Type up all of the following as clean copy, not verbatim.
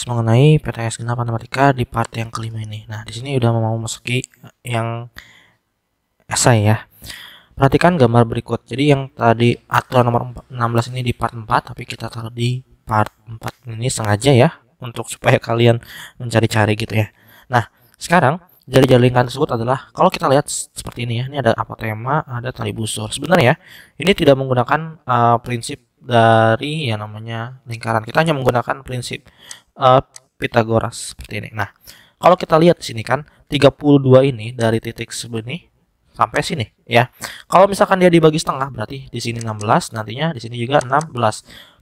mengenai PTS Genap Matematika di part yang kelima ini. Nah, di sini udah mau masuki yang esai ya. Perhatikan gambar berikut. Jadi yang tadi aturan nomor 16 ini di part 4, tapi kita taruh di part 4 ini sengaja ya, untuk supaya kalian mencari-cari gitu ya. Nah, sekarang jari-jari lingkaran tersebut adalah, kalau kita lihat seperti ini ya, ini ada apotema, ada tali busur. Sebenarnya ini tidak menggunakan prinsip dari yang namanya lingkaran. Kita hanya menggunakan prinsip Pythagoras seperti ini. Nah, kalau kita lihat di sini kan 32 ini dari titik segini sampai sini ya. Kalau misalkan dia dibagi setengah, berarti di sini 16, nantinya di sini juga 16.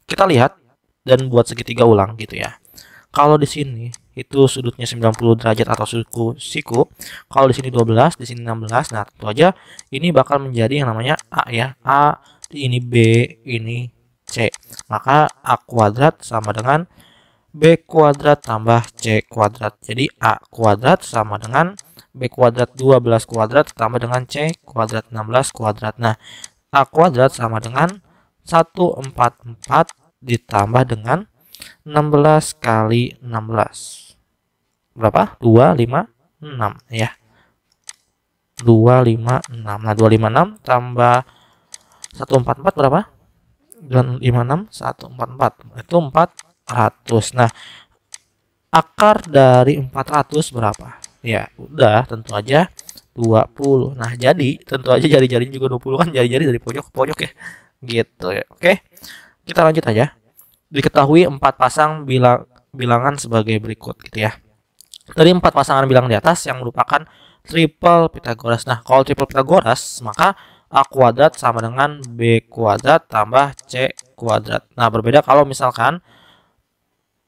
Kita lihat dan buat segitiga ulang gitu ya. Kalau di sini itu sudutnya 90 derajat atau siku. Kalau di sini 12, di sini 16. Nah, tentu aja ini bakal menjadi yang namanya A ya. A, ini B, ini C. Maka A kuadrat sama dengan B kuadrat tambah C kuadrat. Jadi A kuadrat sama dengan B kuadrat 12 kuadrat tambah dengan C kuadrat 16 kuadrat. Nah, A kuadrat sama dengan 144 ditambah dengan 16 kali 16. Berapa? 256 ya. 256. Nah, 256 tambah 144 berapa? 256 144. Itu 400. Nah, akar dari 400 berapa? Ya, udah tentu aja 20. Nah, jadi tentu aja jari-jari juga 20 kan, jari-jari dari pojok ke pojok ya. Gitu ya. Oke. Kita lanjut aja. Diketahui 4 pasang bilangan sebagai berikut gitu ya. Dari 4 pasangan bilangan di atas yang merupakan triple Pythagoras. Nah, kalau triple Pythagoras, maka A kuadrat sama dengan B kuadrat tambah C kuadrat. Nah, berbeda kalau misalkan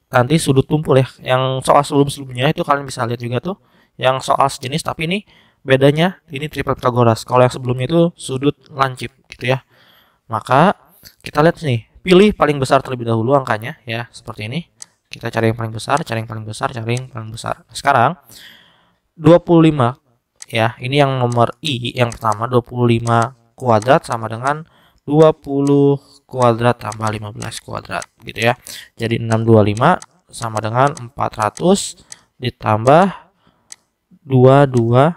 nanti sudut tumpul ya. Yang soal sebelum-sebelumnya itu kalian bisa lihat juga tuh, yang soal sejenis, tapi ini bedanya ini triple Pythagoras. Kalau yang sebelumnya itu sudut lancip gitu ya. Maka kita lihat nih, pilih paling besar terlebih dahulu angkanya ya, seperti ini. Kita cari yang paling besar, cari yang paling besar, cari yang paling besar. Sekarang 25 ya, ini yang nomor I yang pertama. 25 kuadrat sama dengan 20 kuadrat tambah 15 kuadrat gitu ya. Jadi 625 sama dengan 400 ditambah 225.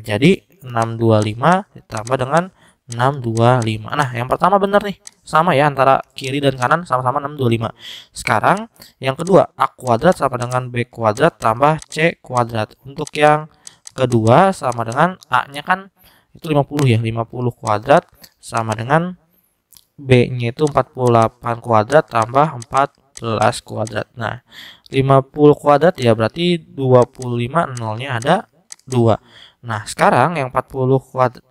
Jadi 625 ditambah dengan 625. Nah, yang pertama benar nih. Sama ya, antara kiri dan kanan sama-sama 625. Sekarang yang kedua, A kuadrat sama dengan B kuadrat tambah C kuadrat. Untuk yang kedua sama dengan A-nya kan itu 50 ya. 50 kuadrat sama dengan B-nya itu 48 kuadrat tambah 14 kuadrat. Nah, 50 kuadrat ya berarti 25, nolnya ada 2. Nah, sekarang yang 48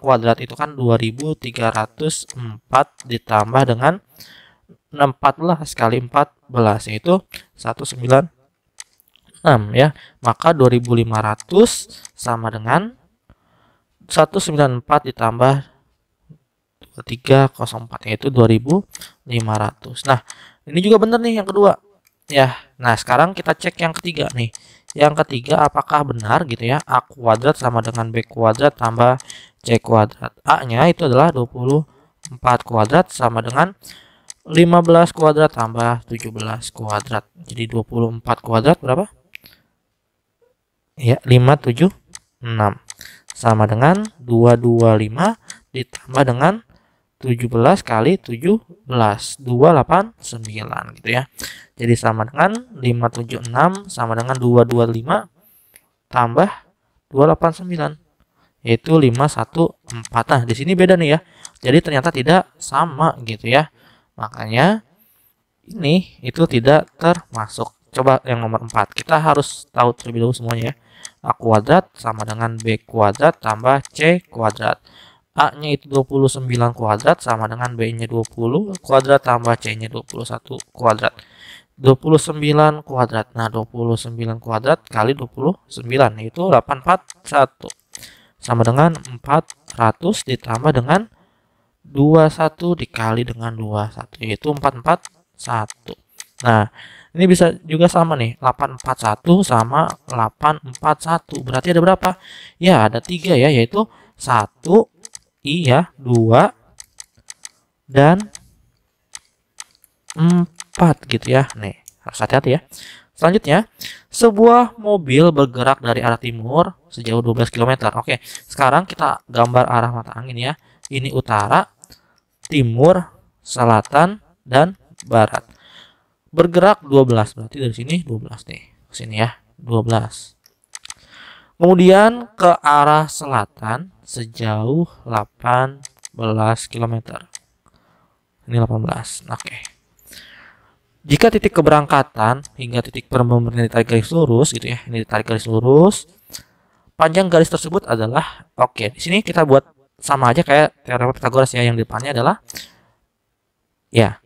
kuadrat itu kan 2304 ditambah dengan 14 kali 14 yaitu 196 ya. Maka 2500 sama dengan 194 ditambah 304 yaitu 2500. Nah, ini juga benar nih yang kedua. Ya, nah sekarang kita cek yang ketiga nih. Yang ketiga apakah benar gitu ya, A kuadrat sama dengan B kuadrat tambah C kuadrat. A-nya itu adalah 24 kuadrat sama dengan 15 kuadrat tambah 17 kuadrat. Jadi 24 kuadrat berapa? Ya, 576 sama dengan 225 ditambah dengan 17 kali 17 289 gitu ya. Jadi sama dengan 576 sama dengan 225 tambah 289 yaitu 514. Nah, di sini beda nih ya. Jadi ternyata tidak sama gitu ya. Makanya ini itu tidak termasuk. Coba yang nomor 4. Kita harus tahu terlebih dahulu semuanya ya. A kuadrat sama dengan B kuadrat tambah C kuadrat. A-nya itu 29 kuadrat sama dengan B-nya 20 kuadrat tambah C-nya 21 kuadrat. 29 kuadrat. Nah, 29 kuadrat kali 29 itu 841. Sama dengan 400 ditambah dengan 21 dikali dengan 21 yaitu 441. Nah, ini bisa juga sama nih, 841 sama 841. Berarti ada berapa? Ya, ada 3 ya, yaitu 1 I ya, 2 dan 4 gitu ya. Nih, Harus hati-hati ya. Selanjutnya, sebuah mobil bergerak dari arah timur sejauh 12 km. Oke, sekarang kita gambar arah mata angin ya. Ini utara, timur, selatan, dan barat. Bergerak 12, berarti dari sini 12 nih. Ke sini ya, 12. Kemudian ke arah selatan sejauh 18 km. Ini 18. Oke. Jika titik keberangkatan hingga titik berhentinya ditarik garis lurus gitu ya. Ini ditarik garis lurus. Panjang garis tersebut adalah di sini kita buat sama aja kayak teorema Pythagoras ya, yang di depannya adalah ya,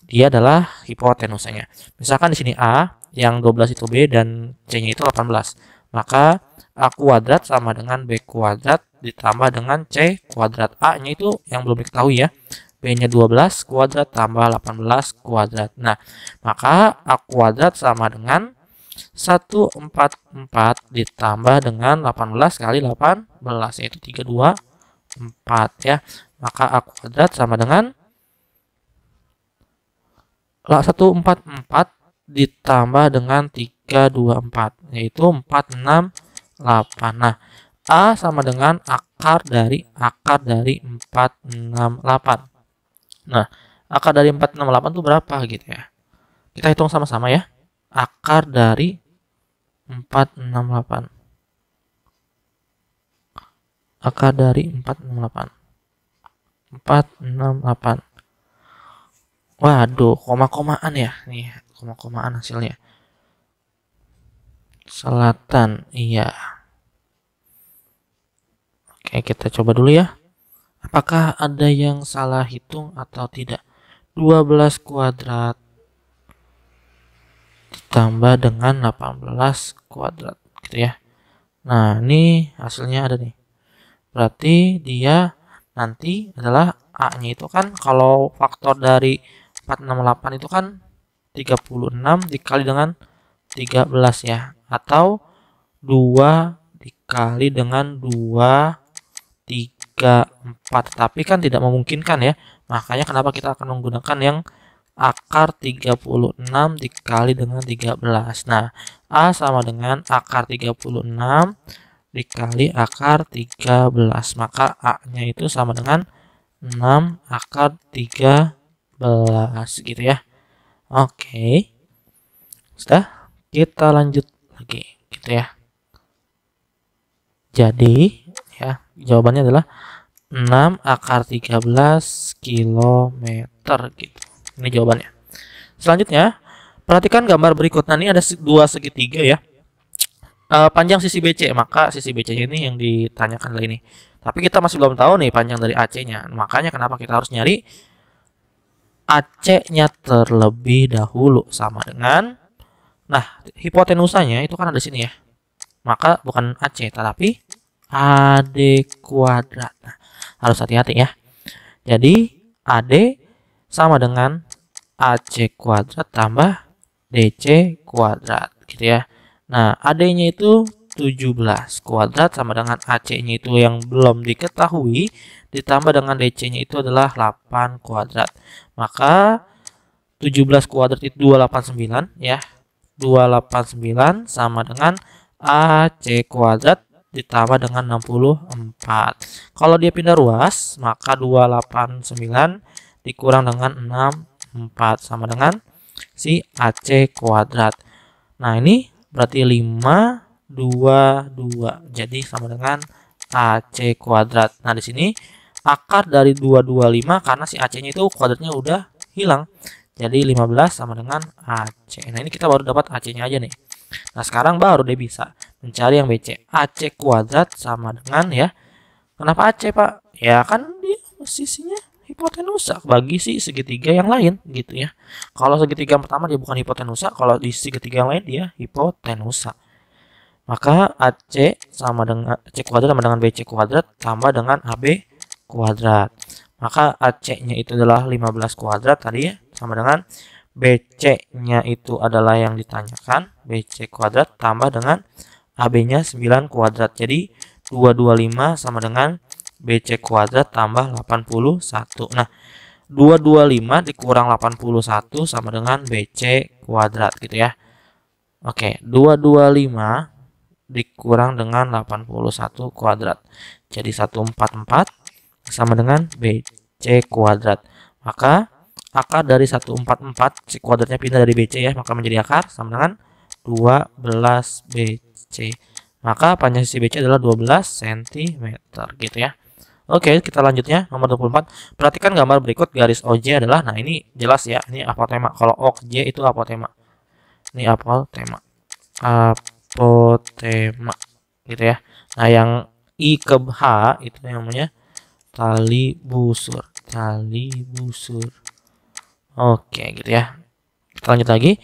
dia adalah hipotenusanya. Misalkan di sini A, yang 12 itu B dan C-nya itu 18. Maka A kuadrat sama dengan B kuadrat ditambah dengan C kuadrat. A-nya itu yang belum diketahui ya. B-nya 12 kuadrat tambah 18 kuadrat. Nah, maka A kuadrat sama dengan 144 ditambah dengan 18 kali 18, yaitu 324 ya. Maka A kuadrat sama dengan 144 ditambah dengan 324, yaitu 468. Nah, A sama dengan akar dari 468. Nah, akar dari 468 itu berapa gitu ya? Kita hitung sama-sama ya. Akar dari 468. Akar dari 468. 468. Waduh, koma-komaan ya. Nih, koma-komaan hasilnya. Selatan, iya. Oke, kita coba dulu ya. Apakah ada yang salah hitung atau tidak? 12 kuadrat ditambah dengan 18 kuadrat gitu ya. Nah, ini hasilnya ada nih. Berarti dia nanti adalah A-nya itu kan, kalau faktor dari 468 itu kan 36 dikali dengan 13 ya. Atau 2 dikali dengan 2, 3, 4, tapi kan tidak memungkinkan ya. Makanya kenapa kita akan menggunakan yang akar 36 dikali dengan 13. Nah, A sama dengan akar 36 dikali akar 13. Maka A-nya itu sama dengan 6 akar 13 gitu ya. Oke. Sudah, kita lanjut lagi gitu ya. Jadi ya, jawabannya adalah 6 akar 13 kilometer gitu. Ini jawabannya. Selanjutnya, perhatikan gambar berikutnya. Ini ada dua segitiga ya. Panjang sisi BC, maka sisi BC ini yang ditanyakan adalah ini. Tapi kita masih belum tahu nih panjang dari AC-nya. Makanya kenapa kita harus nyari AC-nya terlebih dahulu, sama dengan, nah, hipotenusanya itu kan ada di sini ya. Maka bukan AC tetapi AD kuadrat. Nah, harus hati-hati ya. Jadi AD sama dengan AC kuadrat tambah DC kuadrat gitu ya. Nah, AD-nya itu 17 kuadrat sama dengan AC-nya itu yang belum diketahui ditambah dengan DC-nya itu adalah 8 kuadrat. Maka 17 kuadrat itu 289 ya. 289 sama dengan AC kuadrat ditambah dengan 64. Kalau dia pindah ruas, maka 289 dikurang dengan 64 sama dengan si AC kuadrat. Nah, ini berarti 522. Jadi sama dengan AC kuadrat. Nah, di sini akar dari 225 karena si AC-nya itu kuadratnya udah hilang. Jadi 15 sama dengan AC. Nah, ini kita baru dapat AC-nya aja nih. Nah, sekarang baru dia bisa mencari yang BC. AC kuadrat sama dengan ya. Kenapa AC, Pak? Ya kan dia sisinya hipotenusa bagi si segitiga yang lain gitu ya. Kalau segitiga yang pertama dia bukan hipotenusa, kalau di segitiga yang lain dia hipotenusa. Maka AC sama dengan AC kuadrat sama dengan BC kuadrat tambah dengan AB kuadrat. Maka AC-nya itu adalah 15 kuadrat tadi ya, sama dengan BC-nya itu adalah yang ditanyakan, BC kuadrat tambah dengan AB-nya 9 kuadrat. Jadi 225 sama dengan BC kuadrat tambah 81. Nah, 225 dikurang 81 sama dengan BC kuadrat gitu ya. Oke, 225 dikurang dengan 81 kuadrat. Jadi 144 sama dengan BC kuadrat. Maka akar dari 144, si kuadratnya pindah dari BC ya, maka menjadi akar sama dengan 12 BC. Maka panjang sisi BC adalah 12 cm gitu ya. Oke, kita lanjutnya nomor 24. Perhatikan gambar berikut, garis OJ adalah, nah ini jelas ya, ini apotema. Kalau OJ itu apotema. Ini apotema. Apotema gitu ya. Nah, yang I ke H itu namanya tali busur. Tali busur. Oke, gitu ya. Kita lanjut lagi.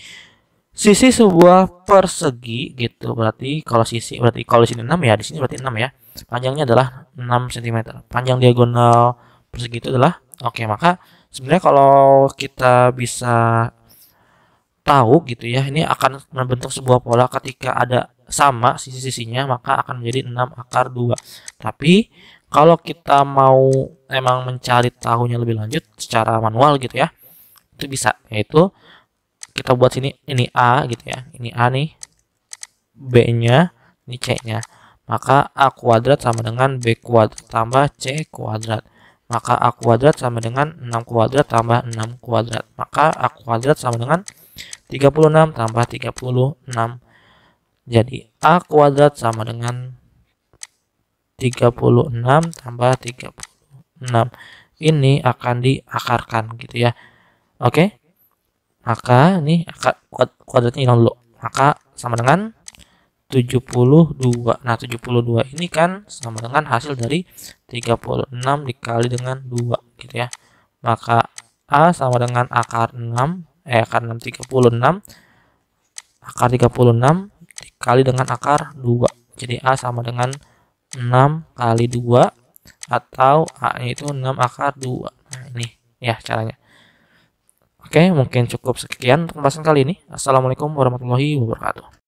Sisi sebuah persegi gitu. Berarti kalau sisi, berarti kalau di sini 6 ya, di sini berarti 6 ya. Panjangnya adalah 6 cm. Panjang diagonal persegi itu adalah, oke, maka sebenarnya kalau kita bisa tahu gitu ya, ini akan membentuk sebuah pola ketika ada sama sisi-sisinya, maka akan menjadi 6 akar 2. Tapi kalau kita mau emang mencari tahunya lebih lanjut secara manual gitu ya, itu bisa, yaitu kita buat sini, ini A gitu ya, ini A nih, B-nya, ini C-nya. Maka A kuadrat sama dengan B kuadrat tambah C kuadrat. Maka A kuadrat sama dengan 6 kuadrat tambah 6 kuadrat. Maka A kuadrat sama dengan 36 tambah 36. Jadi A kuadrat sama dengan 36 tambah 36. Ini akan diakarkan gitu ya. Oke. Maka ini akar kuadratnya hilang dulu. Maka sama dengan 72. Nah, 72 ini kan sama dengan hasil dari 36 dikali dengan 2 gitu ya. Maka A sama dengan akar 6, akar 6 36. Akar 36 dikali dengan akar 2. Jadi A sama dengan 6 kali 2 atau A itu 6 akar 2. Nah, ini ya caranya. Oke, mungkin cukup sekian untuk pembahasan kali ini. Assalamualaikum warahmatullahi wabarakatuh.